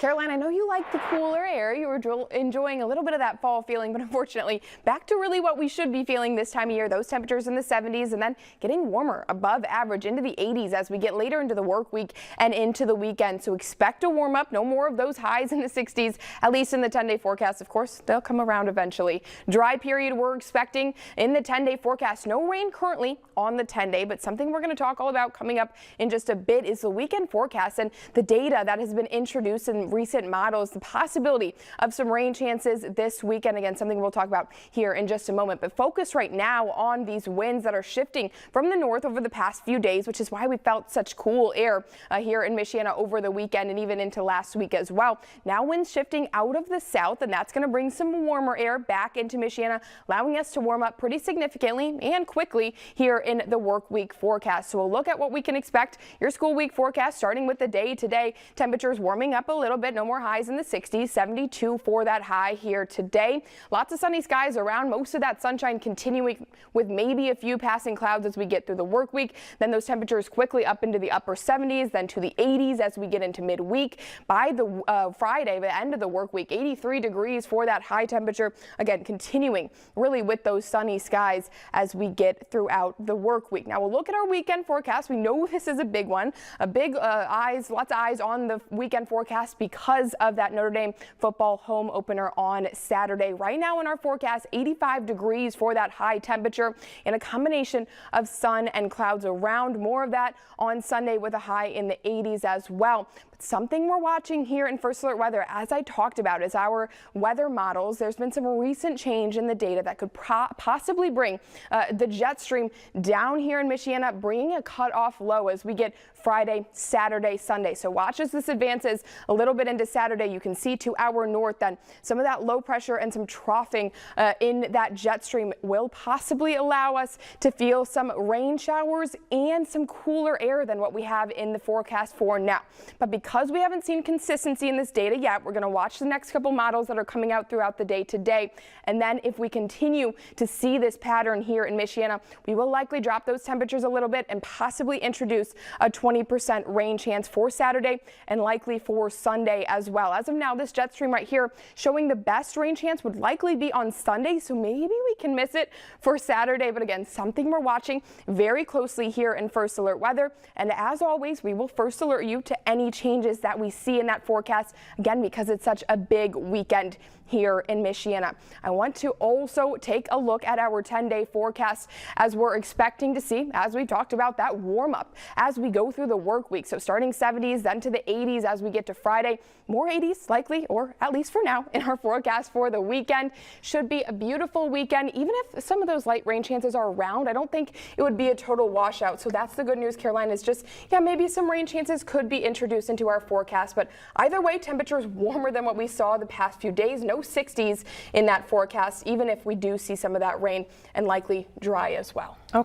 Caroline, I know you like the cooler air. You were enjoying a little bit of that fall feeling, but unfortunately, back to really what we should be feeling this time of year. Those temperatures in the 70s and then getting warmer above average into the 80s as we get later into the work week and into the weekend. So expect a warm up. No more of those highs in the 60s, at least in the 10-day forecast. Of course, they'll come around eventually. Dry period we're expecting in the 10-day forecast. No rain currently on the 10-day, but something we're going to talk all about coming up in just a bit is the weekend forecast and the data that has been introduced in recent models, the possibility of some rain chances this weekend. Again, something we'll talk about here in just a moment, but focus right now on these winds that are shifting from the north over the past few days, which is why we felt such cool air here in Michiana over the weekend and even into last week as well. Now winds shifting out of the south, and that's going to bring some warmer air back into Michiana, allowing us to warm up pretty significantly and quickly here in the work week forecast. So we'll look at what we can expect. Your school week forecast starting with the day today. Temperatures warming up a little bit. No more highs in the 60s, 72 for that high here today. Lots of sunny skies around. Most of that sunshine continuing with maybe a few passing clouds as we get through the work week. Then those temperatures quickly up into the upper 70s, then to the 80s as we get into midweek. By the Friday, the end of the work week, 83 degrees for that high temperature. Again, continuing really with those sunny skies as we get throughout the work week. Now we'll look at our weekend forecast. We know this is a big one. Lots of eyes on the weekend forecast because of that Notre Dame football home opener on Saturday. Right now in our forecast, 85 degrees for that high temperature and a combination of sun and clouds around. More of that on Sunday with a high in the 80s as well. But something we're watching here in First Alert Weather, as I talked about, is our weather models. There's been some recent change in the data that could possibly bring the jet stream down here in Michiana, bringing a cutoff low as we get Friday, Saturday, Sunday. So watch as this advances a little bit into Saturday. You can see to our north then some of that low pressure and some troughing in that jet stream will possibly allow us to feel some rain showers and some cooler air than what we have in the forecast for now. But because we haven't seen consistency in this data yet, we're going to watch the next couple models that are coming out throughout the day today. And then if we continue to see this pattern here in Michiana, we will likely drop those temperatures a little bit and possibly introduce a 20% rain chance for Saturday and likely for Sunday as well. As of now, this jet stream right here showing the best rain chance would likely be on Sunday, so maybe we can miss it for Saturday. But again, something we're watching very closely here in First Alert Weather. And as always, we will first alert you to any changes that we see in that forecast, again, because it's such a big weekend here in Michiana. I want to also take a look at our 10-day forecast as we're expecting to see, as we talked about, that warm up as we go through the work week. So starting 70s, then to the 80s as we get to Friday. More 80s likely, or at least for now, in our forecast for the weekend. Should be a beautiful weekend. Even if some of those light rain chances are around, I don't think it would be a total washout. So that's the good news, Caroline, is just, yeah, maybe some rain chances could be introduced into our forecast. But either way, temperatures warmer than what we saw the past few days. No 60s in that forecast, even if we do see some of that rain and likely dry as well. Okay.